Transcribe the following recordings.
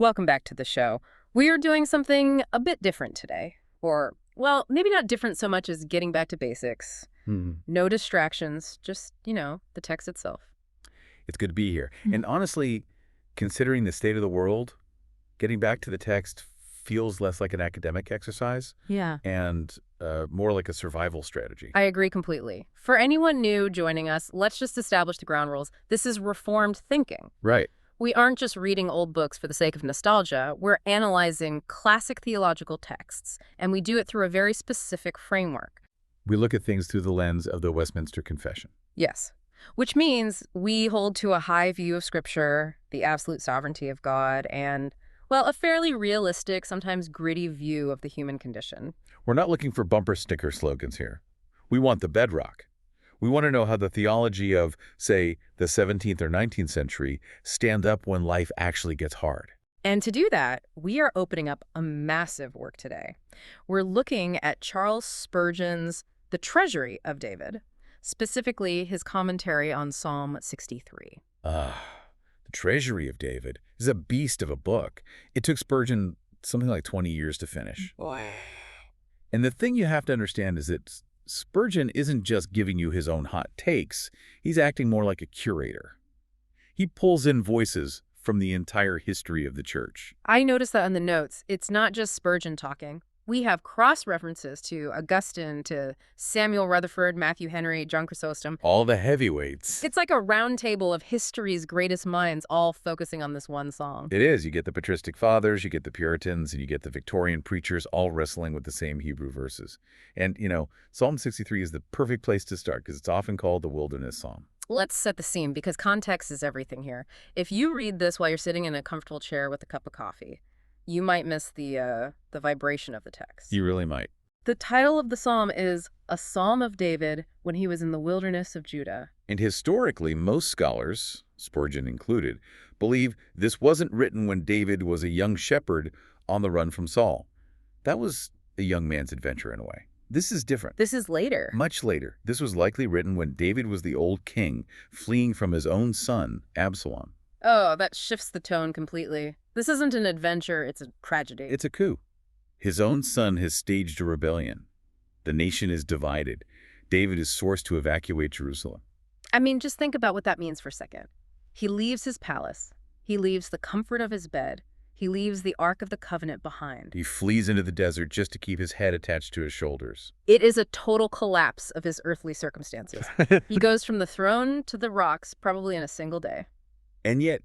Welcome back to the show. We are doing something a bit different today. Or, well, maybe not different so much as getting back to basics. No distractions, just, the text itself. It's good to be here. And honestly, considering the state of the world, getting back to the text feels less like an academic exercise Yeah. and more like a survival strategy. I agree completely. For anyone new joining us, let's just establish the ground rules. This is reformed thinking. Right. We aren't just reading old books for the sake of nostalgia. We're analyzing classic theological texts, and we do it through a very specific framework. We look at things through the lens of the Westminster Confession. Yes. Which means we hold to a high view of Scripture, the absolute sovereignty of God, and, well, a fairly realistic, sometimes gritty view of the human condition. We're not looking for bumper sticker slogans here. We want the bedrock. We want to know how the theology of, say, the 17th or 19th century stand up when life actually gets hard. And to do that, we are opening up a massive work today. We're looking at Charles Spurgeon's The Treasury of David, specifically his commentary on Psalm 63. The Treasury of David is a beast of a book. It took Spurgeon something like 20 years to finish. Boy. And the thing you have to understand is that Spurgeon isn't just giving you his own hot takes. He's acting more like a curator. He pulls in voices from the entire history of the church. I noticed that in the notes. It's not just Spurgeon talking. We have cross-references to Augustine, to Samuel Rutherford, Matthew Henry, John Chrysostom. All the heavyweights. It's like a round table of history's greatest minds all focusing on this one song. It is. You get the patristic fathers, you get the Puritans, and you get the Victorian preachers all wrestling with the same Hebrew verses. And, Psalm 63 is the perfect place to start because it's often called the wilderness psalm. Let's set the scene because context is everything here. If you read this while you're sitting in a comfortable chair with a cup of coffee, you might miss the vibration of the text. You really might. The title of the psalm is A Psalm of David when he was in the wilderness of Judah. And historically, most scholars, Spurgeon included, believe this wasn't written when David was a young shepherd on the run from Saul. That was a young man's adventure in a way. This is different. This is later. Much later. This was likely written when David was the old king, fleeing from his own son, Absalom. Oh, that shifts the tone completely. This isn't an adventure, it's a tragedy. It's a coup. His own son has staged a rebellion. The nation is divided. David is forced to evacuate Jerusalem. I mean, just think about what that means for a second. He leaves his palace. He leaves the comfort of his bed. He leaves the Ark of the Covenant behind. He flees into the desert just to keep his head attached to his shoulders. It is a total collapse of his earthly circumstances. He goes from the throne to the rocks probably in a single day. And yet,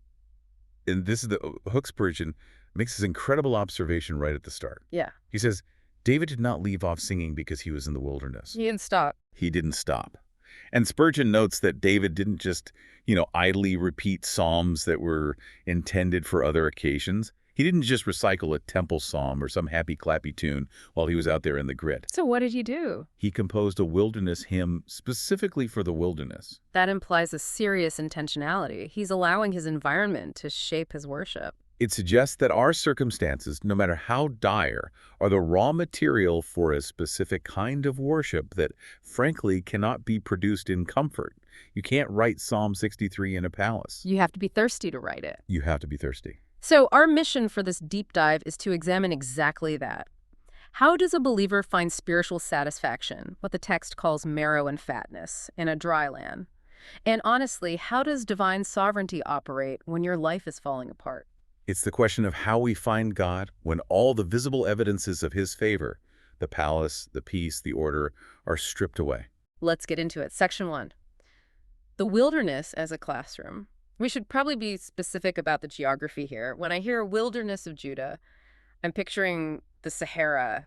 and this is the hook Spurgeon makes this incredible observation right at the start. Yeah. He says, David did not leave off singing because he was in the wilderness. He didn't stop. He didn't stop. And Spurgeon notes that David didn't just, idly repeat psalms that were intended for other occasions. He didn't just recycle a temple psalm or some happy-clappy tune while he was out there in the grit. So what did he do? He composed a wilderness hymn specifically for the wilderness. That implies a serious intentionality. He's allowing his environment to shape his worship. It suggests that our circumstances, no matter how dire, are the raw material for a specific kind of worship that, frankly, cannot be produced in comfort. You can't write Psalm 63 in a palace. You have to be thirsty to write it. You have to be thirsty. So our mission for this deep dive is to examine exactly that. How does a believer find spiritual satisfaction, what the text calls marrow and fatness, in a dry land? And honestly, how does divine sovereignty operate when your life is falling apart? It's the question of how we find God when all the visible evidences of his favor, the palace, the peace, the order, are stripped away. Let's get into it. Section 1. The wilderness as a classroom. We should probably be specific about the geography here. When I hear wilderness of Judah, I'm picturing the Sahara,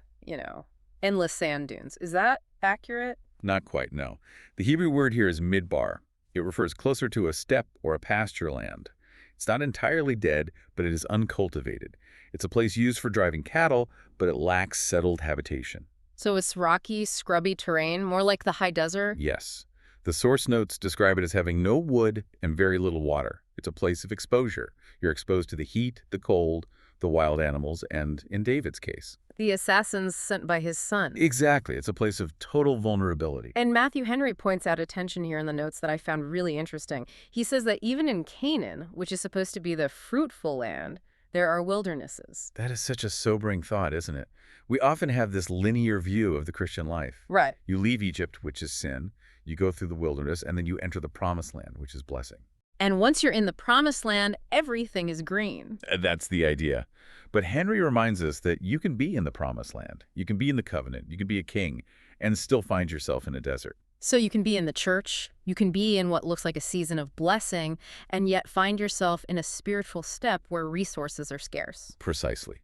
endless sand dunes. Is that accurate? Not quite, no. The Hebrew word here is midbar. It refers closer to a steppe or a pasture land. It's not entirely dead, but it is uncultivated. It's a place used for driving cattle, but it lacks settled habitation. So it's rocky, scrubby terrain, more like the high desert? Yes. The source notes describe it as having no wood and very little water. It's a place of exposure. You're exposed to the heat, the cold, the wild animals, and, in David's case, the assassins sent by his son. Exactly. It's a place of total vulnerability. And Matthew Henry points out a tension here in the notes that I found really interesting. He says that even in Canaan, which is supposed to be the fruitful land, there are wildernesses. That is such a sobering thought, isn't it? We often have this linear view of the Christian life. Right. You leave Egypt, which is sin, you go through the wilderness, and then you enter the promised land, which is blessing. And once you're in the promised land, everything is green. That's the idea. But Henry reminds us that you can be in the promised land, you can be in the covenant, you can be a king, and still find yourself in a desert. So you can be in the church, you can be in what looks like a season of blessing, and yet find yourself in a spiritual step where resources are scarce. Precisely.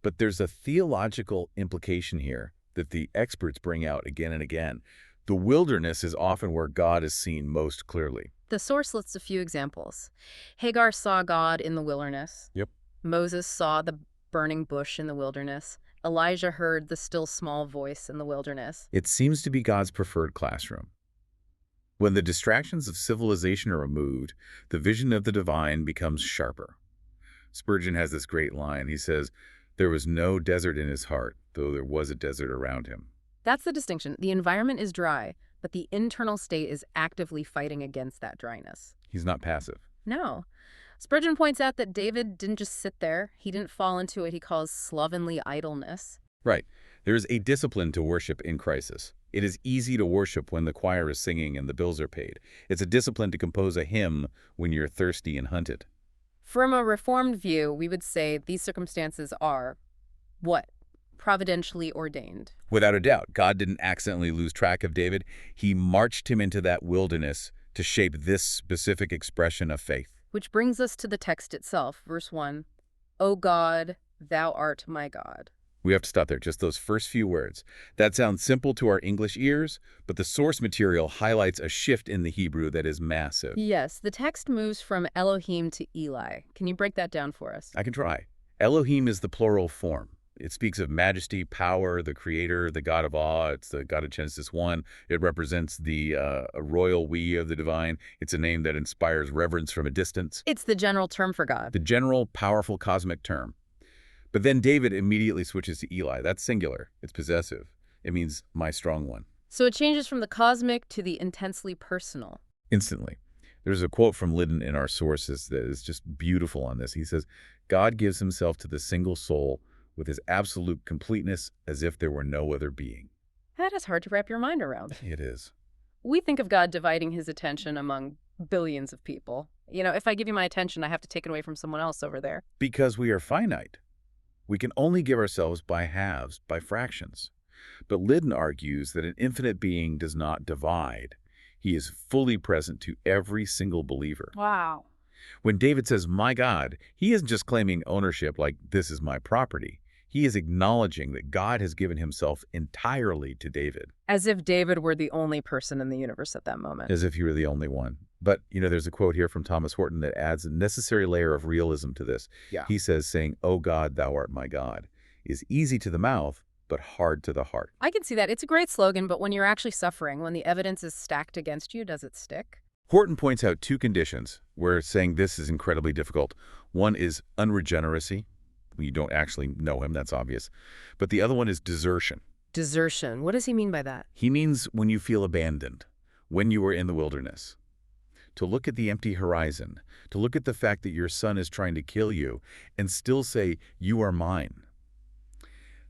But there's a theological implication here that the experts bring out again and again. The wilderness is often where God is seen most clearly. The source lists a few examples. Hagar saw God in the wilderness. Yep. Moses saw the burning bush in the wilderness. Elijah heard the still small voice in the wilderness. It seems to be God's preferred classroom. When the distractions of civilization are removed, the vision of the divine becomes sharper. Spurgeon has this great line. He says, "There was no desert in his heart, though there was a desert around him." That's the distinction. The environment is dry, but the internal state is actively fighting against that dryness. He's not passive. No. Spurgeon points out that David didn't just sit there. He didn't fall into what he calls slovenly idleness. Right. There is a discipline to worship in crisis. It is easy to worship when the choir is singing and the bills are paid. It's a discipline to compose a hymn when you're thirsty and hunted. From a Reformed view, we would say these circumstances are what? Providentially ordained. Without a doubt, God didn't accidentally lose track of David. He marched him into that wilderness to shape this specific expression of faith. Which brings us to the text itself, verse 1. O God, thou art my God. We have to stop there, just those first few words. That sounds simple to our English ears, but the source material highlights a shift in the Hebrew that is massive. Yes, the text moves from Elohim to Eli. Can you break that down for us? I can try. Elohim is the plural form. It speaks of majesty, power, the creator, the God of awe. It's the God of Genesis 1. It represents the royal we of the divine. It's a name that inspires reverence from a distance. It's the general term for God. The general, powerful cosmic term. But then David immediately switches to Eli. That's singular. It's possessive. It means my strong one. So it changes from the cosmic to the intensely personal. Instantly. There's a quote from Liddon in our sources that is just beautiful on this. He says, God gives himself to the single soul with his absolute completeness as if there were no other being. That is hard to wrap your mind around. It is. We think of God dividing his attention among billions of people. You know, if I give you my attention, I have to take it away from someone else over there. Because we are finite. We can only give ourselves by halves, by fractions. But Liddon argues that an infinite being does not divide. He is fully present to every single believer. Wow. When David says, my God, he isn't just claiming ownership like this is my property. He is acknowledging that God has given himself entirely to David. As if David were the only person in the universe at that moment. As if he were the only one. But, there's a quote here from Thomas Horton that adds a necessary layer of realism to this. Yeah. He says, saying, O God, thou art my God, is easy to the mouth, but hard to the heart. I can see that. It's a great slogan, but when you're actually suffering, when the evidence is stacked against you, does it stick? Horton points out two conditions where saying this is incredibly difficult. One is unregeneracy. You don't actually know him, that's obvious. But the other one is desertion. Desertion. What does he mean by that? He means when you feel abandoned, when you are in the wilderness. To look at the empty horizon, to look at the fact that your son is trying to kill you and still say, you are mine.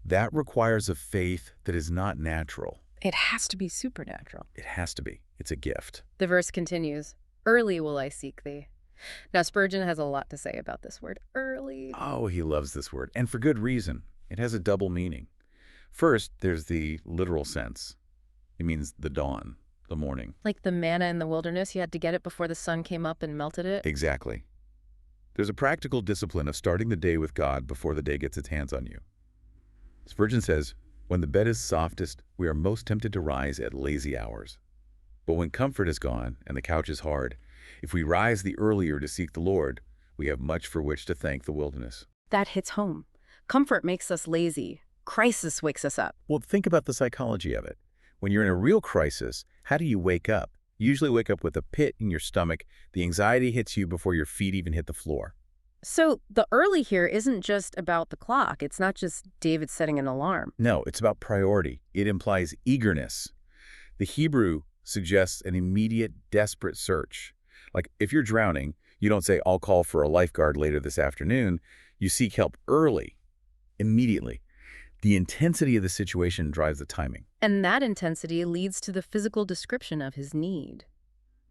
That requires a faith that is not natural. It has to be supernatural. It has to be. It's a gift. The verse continues, early will I seek thee. Now, Spurgeon has a lot to say about this word, early. Oh, he loves this word, and for good reason. It has a double meaning. First, there's the literal sense. It means the dawn, the morning. Like the manna in the wilderness, you had to get it before the sun came up and melted it? Exactly. There's a practical discipline of starting the day with God before the day gets its hands on you. Spurgeon says, when the bed is softest, we are most tempted to rise at lazy hours. But when comfort is gone and the couch is hard, if we rise the earlier to seek the Lord, we have much for which to thank the wilderness. That hits home. Comfort makes us lazy. Crisis wakes us up. Well, think about the psychology of it. When you're in a real crisis, how do you wake up? You usually wake up with a pit in your stomach. The anxiety hits you before your feet even hit the floor. So the early here isn't just about the clock. It's not just David setting an alarm. No, it's about priority. It implies eagerness. The Hebrew suggests an immediate, desperate search. Like if you're drowning, you don't say, I'll call for a lifeguard later this afternoon. You seek help early, immediately. The intensity of the situation drives the timing. And that intensity leads to the physical description of his need.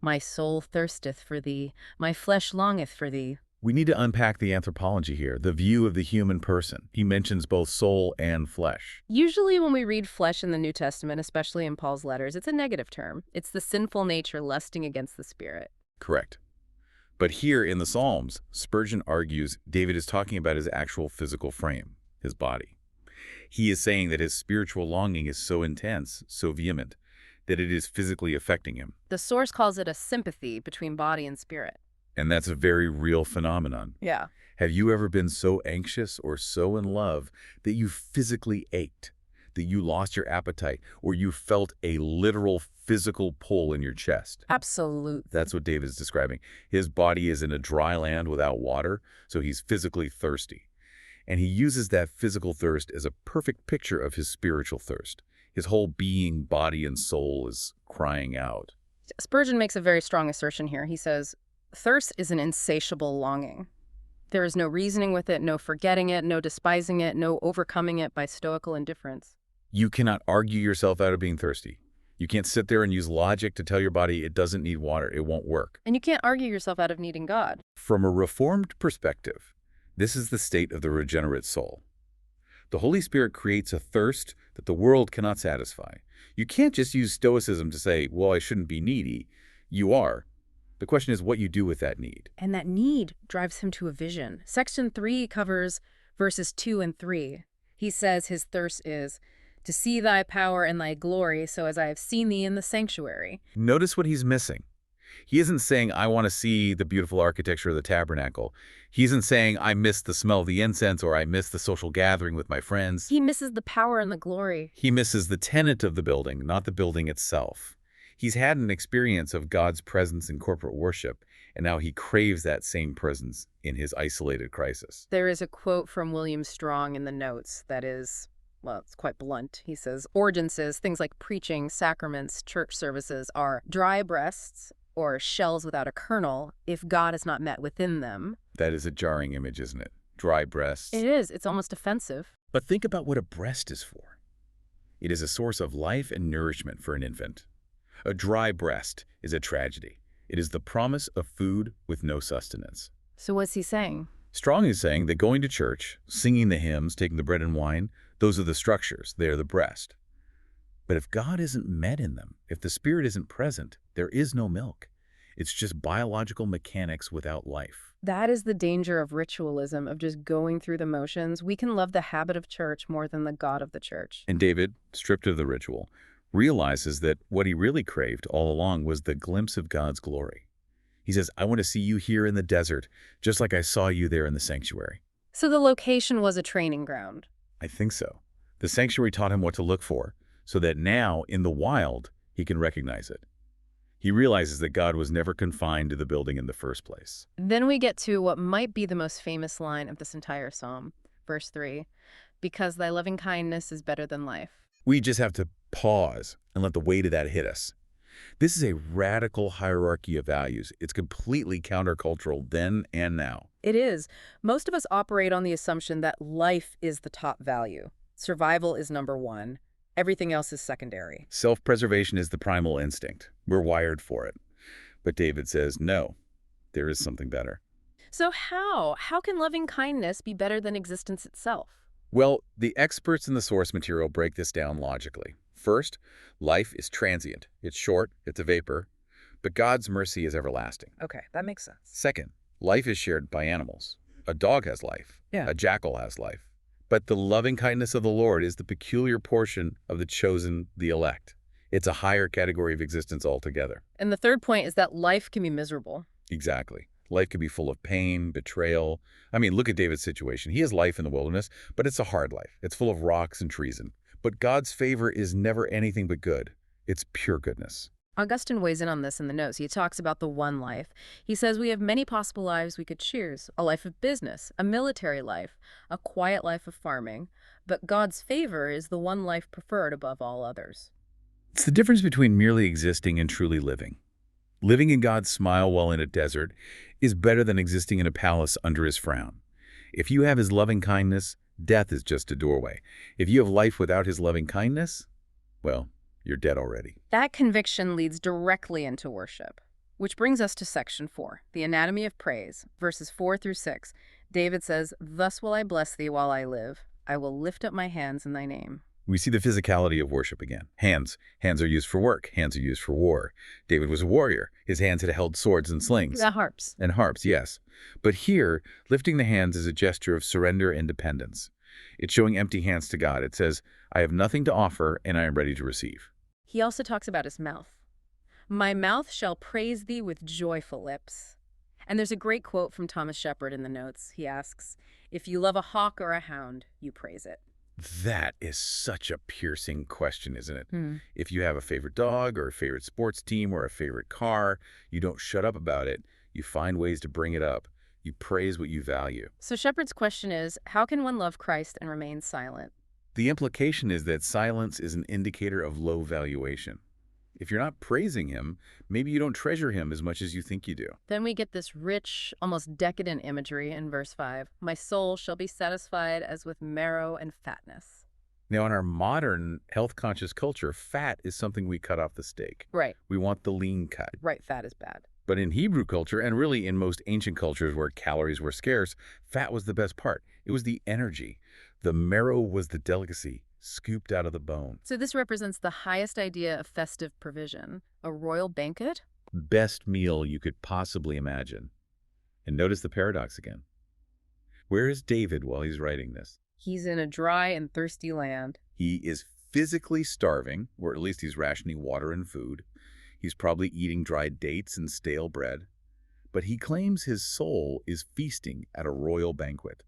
My soul thirsteth for thee, my flesh longeth for thee. We need to unpack the anthropology here, the view of the human person. He mentions both soul and flesh. Usually when we read flesh in the New Testament, especially in Paul's letters, it's a negative term. It's the sinful nature lusting against the spirit. Correct. But here in the Psalms, Spurgeon argues David is talking about his actual physical frame, his body. He is saying that his spiritual longing is so intense, so vehement, that it is physically affecting him. The source calls it a sympathy between body and spirit. And that's a very real phenomenon. Yeah. Have you ever been so anxious or so in love that you physically ached, that you lost your appetite, or you felt a literal physical pull in your chest? Absolutely. That's what David's describing. His body is in a dry land without water, so he's physically thirsty. And he uses that physical thirst as a perfect picture of his spiritual thirst. His whole being, body, and soul is crying out. Spurgeon makes a very strong assertion here. He says, thirst is an insatiable longing. There is no reasoning with it, no forgetting it, no despising it, no overcoming it by stoical indifference. You cannot argue yourself out of being thirsty. You can't sit there and use logic to tell your body it doesn't need water. It won't work. And you can't argue yourself out of needing God. From a Reformed perspective, this is the state of the regenerate soul. The Holy Spirit creates a thirst that the world cannot satisfy. You can't just use stoicism to say, well, I shouldn't be needy. You are. The question is what you do with that need. And that need drives him to a vision. Section 3 covers verses 2 and 3. He says his thirst is to see thy power and thy glory, so as I have seen thee in the sanctuary. Notice what he's missing. He isn't saying, I want to see the beautiful architecture of the tabernacle. He isn't saying, I miss the smell of the incense or I miss the social gathering with my friends. He misses the power and the glory. He misses the tenant of the building, not the building itself. He's had an experience of God's presence in corporate worship, and now he craves that same presence in his isolated crisis. There is a quote from William Strong in the notes that is, well, it's quite blunt. He says, ordinances, things like preaching, sacraments, church services are dry breasts or shells without a kernel if God is not met within them. That is a jarring image, isn't it? Dry breasts. It is. It's almost offensive. But think about what a breast is for. It is a source of life and nourishment for an infant. A dry breast is a tragedy. It is the promise of food with no sustenance. So what's he saying? Strong is saying that going to church, singing the hymns, taking the bread and wine, those are the structures. They are the breast. But if God isn't met in them, if the Spirit isn't present, there is no milk. It's just biological mechanics without life. That is the danger of ritualism, of just going through the motions. We can love the habit of church more than the God of the church. And David, stripped of the ritual, realizes that what he really craved all along was the glimpse of God's glory. He says, I want to see you here in the desert, just like I saw you there in the sanctuary. So the location was a training ground. I think so. The sanctuary taught him what to look for, so that now, in the wild, he can recognize it. He realizes that God was never confined to the building in the first place. Then we get to what might be the most famous line of this entire psalm, verse 3, because thy loving kindness is better than life. We just have to pause and let the weight of that hit us. This is a radical hierarchy of values. It's completely countercultural then and now. It is. Most of us operate on the assumption that life is the top value. Survival is number one. Everything else is secondary. Self-preservation is the primal instinct. We're wired for it. But David says, no, there is something better. So how? How can loving kindness be better than existence itself? Well, the experts in the source material break this down logically. First, life is transient. It's short, it's a vapor, but God's mercy is everlasting. Okay, that makes sense. Second, life is shared by animals. A dog has life. Yeah. A jackal has life. But the loving kindness of the Lord is the peculiar portion of the chosen, the elect. It's a higher category of existence altogether. And the third point is that life can be miserable. Exactly. Life could be full of pain, betrayal. I mean, look at David's situation. He has life in the wilderness, but it's a hard life. It's full of rocks and treason. But God's favor is never anything but good. It's pure goodness. Augustine weighs in on this in the notes. He talks about the one life. He says we have many possible lives we could choose. A life of business, a military life, a quiet life of farming. But God's favor is the one life preferred above all others. It's the difference between merely existing and truly living. Living in God's smile while in a desert is better than existing in a palace under his frown. If you have his loving kindness, death is just a doorway. If you have life without his loving kindness, well, you're dead already. That conviction leads directly into worship, which brings us to section 4, the anatomy of praise, verses 4 through 6. David says, "Thus will I bless thee while I live. I will lift up my hands in thy name." We see the physicality of worship again. Hands. Hands are used for work. Hands are used for war. David was a warrior. His hands had held swords and slings. The harps. And harps, yes. But here, lifting the hands is a gesture of surrender and dependence. It's showing empty hands to God. It says, I have nothing to offer, and I am ready to receive. He also talks about his mouth. "My mouth shall praise thee with joyful lips." And there's a great quote from Thomas Shepard in the notes. He asks, "If you love a hawk or a hound, you praise it." That is such a piercing question, isn't it? Hmm. If you have a favorite dog or a favorite sports team or a favorite car, you don't shut up about it. You find ways to bring it up. You praise what you value. So Shepard's question is, how can one love Christ and remain silent? The implication is that silence is an indicator of low valuation. If you're not praising him, maybe you don't treasure him as much as you think you do. Then we get this rich, almost decadent imagery in verse 5. "My soul shall be satisfied as with marrow and fatness." Now, in our modern health-conscious culture, fat is something we cut off the steak. Right, We want the lean cut. right, fat is bad. But in Hebrew culture, and really in most ancient cultures where calories were scarce, fat was the best part. It was the energy. The marrow was the delicacy, scooped out of the bone. So this represents the highest idea of festive provision, a royal banquet? Best meal you could possibly imagine. And notice the paradox again. Where is David while he's writing this? He's in a dry and thirsty land. He is physically starving, or at least he's rationing water and food. He's probably eating dried dates and stale bread. But he claims his soul is feasting at a royal banquet.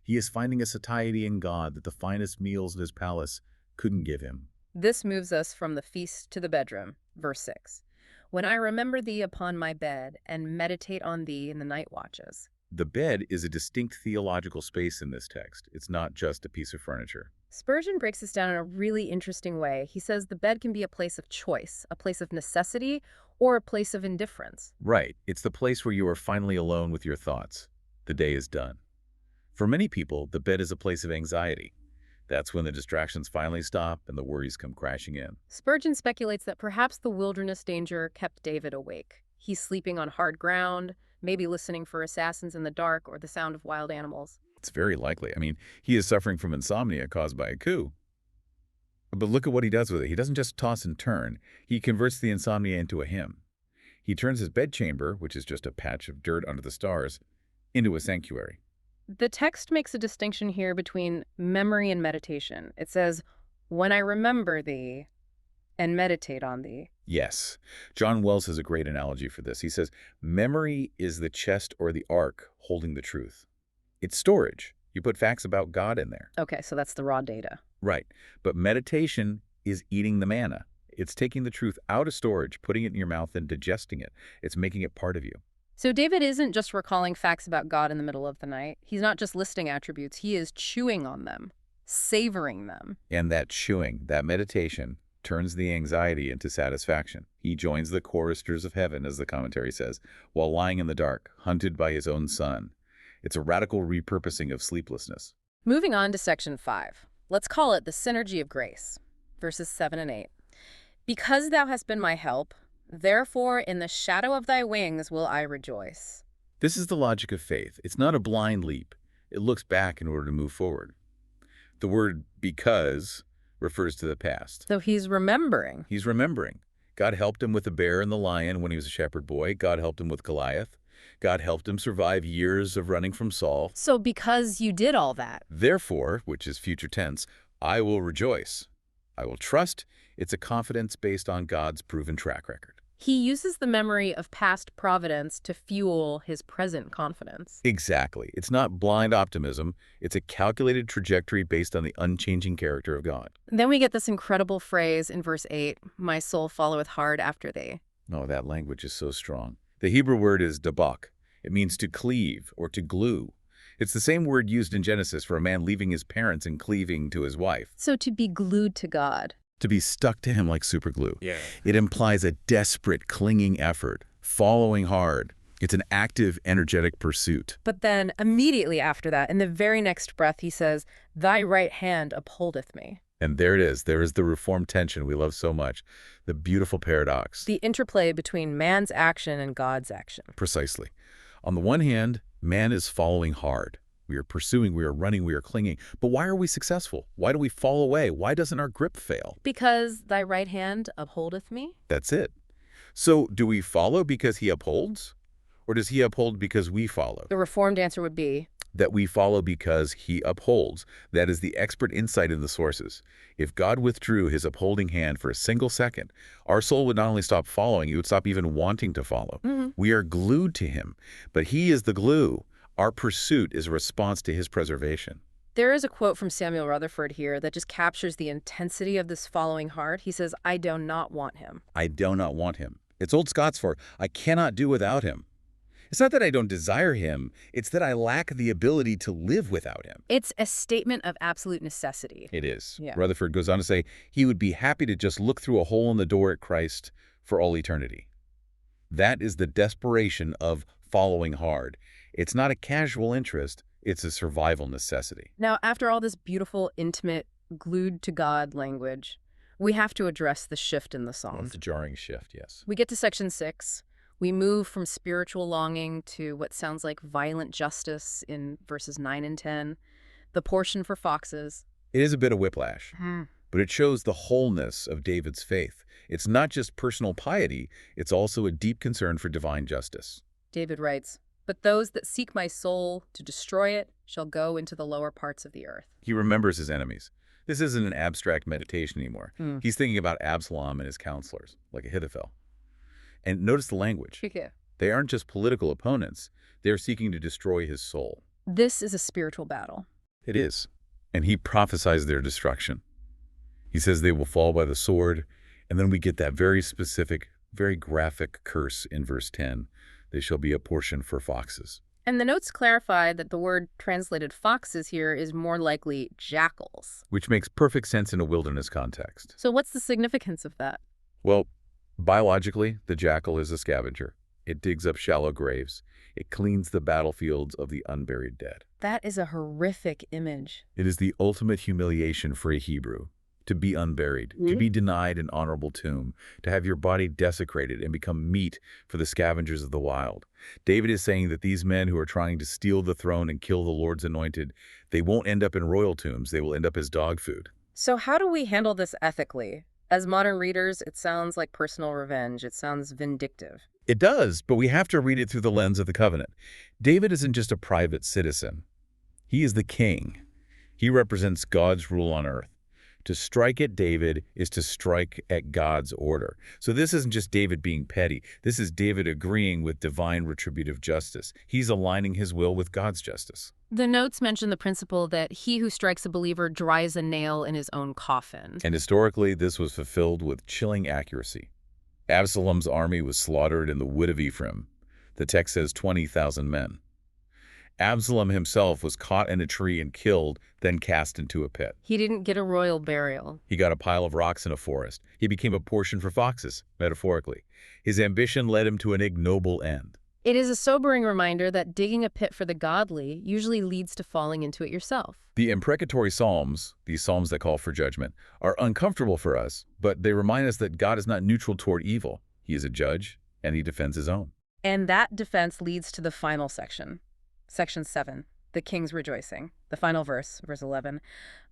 He is finding a satiety in God that the finest meals in his palace couldn't give him. This moves us from the feast to the bedroom. Verse 6. "When I remember thee upon my bed and meditate on thee in the night watches." The bed is a distinct theological space in this text. It's not just a piece of furniture. Spurgeon breaks this down in a really interesting way. He says the bed can be a place of choice, a place of necessity, or a place of indifference. Right. It's the place where you are finally alone with your thoughts. The day is done. For many people, the bed is a place of anxiety. That's when the distractions finally stop and the worries come crashing in. Spurgeon speculates that perhaps the wilderness danger kept David awake. He's sleeping on hard ground, maybe listening for assassins in the dark or the sound of wild animals. It's very likely. I mean, he is suffering from insomnia caused by a coup. But look at what he does with it. He doesn't just toss and turn. He converts the insomnia into a hymn. He turns his bedchamber, which is just a patch of dirt under the stars, into a sanctuary. The text makes a distinction here between memory and meditation. It says, "When I remember thee and meditate on thee." Yes. John Wells has a great analogy for this. He says, memory is the chest or the ark holding the truth. It's storage. You put facts about God in there. Okay, so that's the raw data. Right. But meditation is eating the manna. It's taking the truth out of storage, putting it in your mouth and digesting it. It's making it part of you. So David isn't just recalling facts about God in the middle of the night. He's not just listing attributes. He is chewing on them, savoring them. And that chewing, that meditation, turns the anxiety into satisfaction. He joins the choristers of heaven, as the commentary says, while lying in the dark, hunted by his own son. It's a radical repurposing of sleeplessness. Moving on to section 5. Let's call it the synergy of grace. Verses 7 and 8. "Because thou hast been my help, therefore in the shadow of thy wings will I rejoice." This is the logic of faith. It's not a blind leap. It looks back in order to move forward. The word because refers to the past. So he's remembering. He's remembering. God helped him with the bear and the lion when he was a shepherd boy. God helped him with Goliath. God helped him survive years of running from Saul. So because you did all that. Therefore, which is future tense, I will rejoice. I will trust. It's a confidence based on God's proven track record. He uses the memory of past providence to fuel his present confidence. Exactly. It's not blind optimism. It's a calculated trajectory based on the unchanging character of God. Then we get this incredible phrase in verse 8, "My soul followeth hard after thee." Oh, that language is so strong. The Hebrew word is dabak. It means to cleave or to glue. It's the same word used in Genesis for a man leaving his parents and cleaving to his wife. So to be glued to God. To be stuck to him like superglue. Yeah. It implies a desperate, clinging effort, following hard. It's an active, energetic pursuit. But then immediately after that, in the very next breath, he says, "Thy right hand upholdeth me." And there it is. There is the reformed tension we love so much, the beautiful paradox. The interplay between man's action and God's action. Precisely. On the one hand, man is following hard. We are pursuing, we are running, we are clinging. But why are we successful? Why do we fall away? Why doesn't our grip fail? Because thy right hand upholdeth me? That's it. So do we follow because he upholds? Or does he uphold because we follow? The Reformed answer would be, That we follow because he upholds. That is the expert insight in the sources. If God withdrew his upholding hand for a single second, our soul would not only stop following, it would stop even wanting to follow. We are glued to him, but he is the glue. Our pursuit is a response to his preservation. There is a quote from Samuel Rutherford here that just captures the intensity of this following heart. He says, "I do not want him." I do not want him. It's Old Scots for, I cannot do without him. It's not that I don't desire him, it's that I lack the ability to live without him. It's a statement of absolute necessity. It is. Yeah. Rutherford goes on to say he would be happy to just look through a hole in the door at Christ for all eternity. That is the desperation of following hard. It's not a casual interest, it's a survival necessity. Now, after all this beautiful, intimate, glued to God language, we have to address the shift in the psalm. It's a jarring shift, yes. We get to section 6. We move from spiritual longing to what sounds like violent justice in verses 9 and 10, the portion for foxes. It is a bit of whiplash, but it shows the wholeness of David's faith. It's not just personal piety, it's also a deep concern for divine justice. David writes, "But those that seek my soul to destroy it shall go into the lower parts of the earth." He remembers his enemies. This isn't an abstract meditation anymore. He's thinking about Absalom and his counselors, like Ahithophel. And notice the language. They aren't just political opponents. They're seeking to destroy his soul. This is a spiritual battle. It is. And he prophesies their destruction. He says they will fall by the sword. And then we get that very specific, very graphic curse in verse 10. They shall be a portion for foxes. And the notes clarify that the word translated foxes here is more likely jackals. Which makes perfect sense in a wilderness context. So what's the significance of that? Well, biologically, the jackal is a scavenger. It digs up shallow graves. It cleans the battlefields of the unburied dead. That is a horrific image. It is the ultimate humiliation for a Hebrew. To be unburied, to be denied an honorable tomb, to have your body desecrated and become meat for the scavengers of the wild. David is saying that these men who are trying to steal the throne and kill the Lord's anointed, they won't end up in royal tombs. They will end up as dog food. So how do we handle this ethically? As modern readers, it sounds like personal revenge. It sounds vindictive. It does, but we have to read it through the lens of the covenant. David isn't just a private citizen. He is the king. He represents God's rule on earth. To strike at David is to strike at God's order. So this isn't just David being petty. This is David agreeing with divine retributive justice. He's aligning his will with God's justice. The notes mention the principle that he who strikes a believer drives a nail in his own coffin. And historically, this was fulfilled with chilling accuracy. Absalom's army was slaughtered in the wood of Ephraim. The text says 20,000 men. Absalom himself was caught in a tree and killed, then cast into a pit. He didn't get a royal burial. He got a pile of rocks in a forest. He became a portion for foxes, metaphorically. His ambition led him to an ignoble end. It is a sobering reminder that digging a pit for the godly usually leads to falling into it yourself. The imprecatory psalms, these psalms that call for judgment, are uncomfortable for us, but they remind us that God is not neutral toward evil. He is a judge, and he defends his own. And that defense leads to the final section. Section 7, the king's rejoicing. The final verse, verse 11.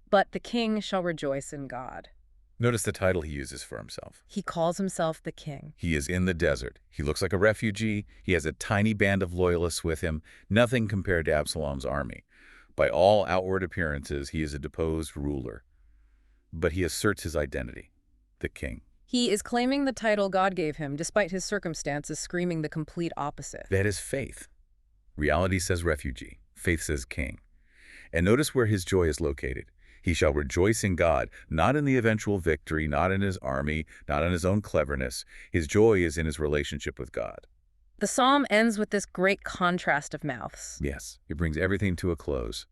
But the king shall rejoice in God. Notice the title he uses for himself. He calls himself the king. He is in the desert. He looks like a refugee. He has a tiny band of loyalists with him, nothing compared to Absalom's army. By all outward appearances, he is a deposed ruler. But he asserts his identity, the king. He is claiming the title God gave him, despite his circumstances screaming the complete opposite. That is faith. Reality says refugee. Faith says king. And notice where his joy is located. He shall rejoice in God, not in the eventual victory, not in his army, not in his own cleverness. His joy is in his relationship with God. The psalm ends with this great contrast of mouths. Yes, it brings everything to a close.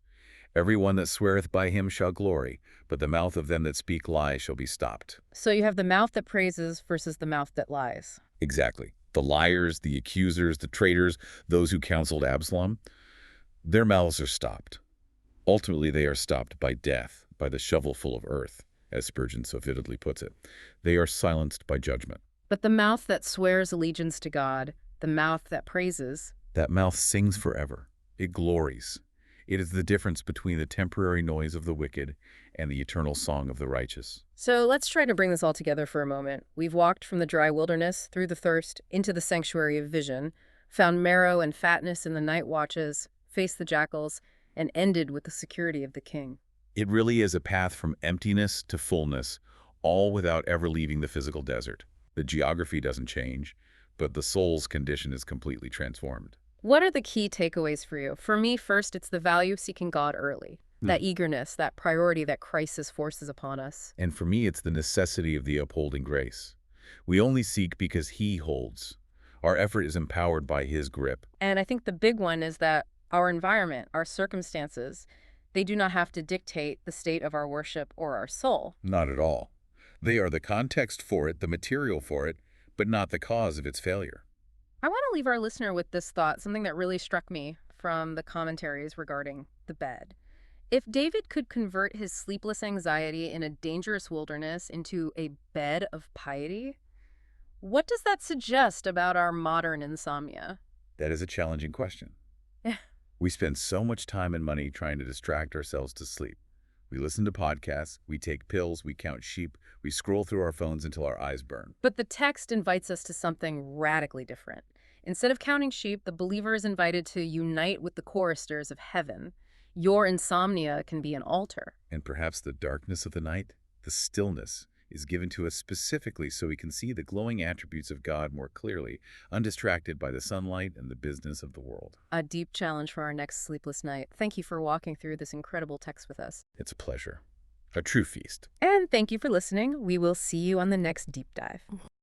Every one that sweareth by him shall glory, but the mouth of them that speak lies shall be stopped. So you have the mouth that praises versus the mouth that lies. Exactly. The liars, the accusers, the traitors, those who counseled Absalom, their mouths are stopped. Ultimately, they are stopped by death, by the shovelful of earth, as Spurgeon so vividly puts it. They are silenced by judgment. But the mouth that swears allegiance to God, the mouth that praises, That mouth sings forever. It glories. It is the difference between the temporary noise of the wicked and the eternal song of the righteous. So let's try to bring this all together for a moment. We've walked from the dry wilderness, through the thirst, into the sanctuary of vision, found marrow and fatness in the night watches, faced the jackals, and ended with the security of the king. It really is a path from emptiness to fullness, all without ever leaving the physical desert. The geography doesn't change, but the soul's condition is completely transformed. What are the key takeaways for you? For me, first, it's the value of seeking God early. That eagerness, that priority that crisis forces upon us. And for me, it's the necessity of the upholding grace. We only seek because He holds. Our effort is empowered by His grip. And I think the big one is that our environment, our circumstances, they do not have to dictate the state of our worship or our soul. Not at all. They are the context for it, the material for it, but not the cause of its failure. I want to leave our listener with this thought, something that really struck me from the commentaries regarding the bed. If David could convert his sleepless anxiety in a dangerous wilderness into a bed of piety, what does that suggest about our modern insomnia? That is a challenging question. Yeah. We spend so much time and money trying to distract ourselves to sleep. We listen to podcasts, we take pills, we count sheep, we scroll through our phones until our eyes burn. But the text invites us to something radically different. Instead of counting sheep, the believer is invited to unite with the choristers of heaven. Your insomnia can be an altar. And perhaps the darkness of the night, the stillness, is given to us specifically so we can see the glowing attributes of God more clearly, undistracted by the sunlight and the business of the world. A deep challenge for our next sleepless night. Thank you for walking through this incredible text with us. It's a pleasure. A true feast. And thank you for listening. We will see you on the next deep dive.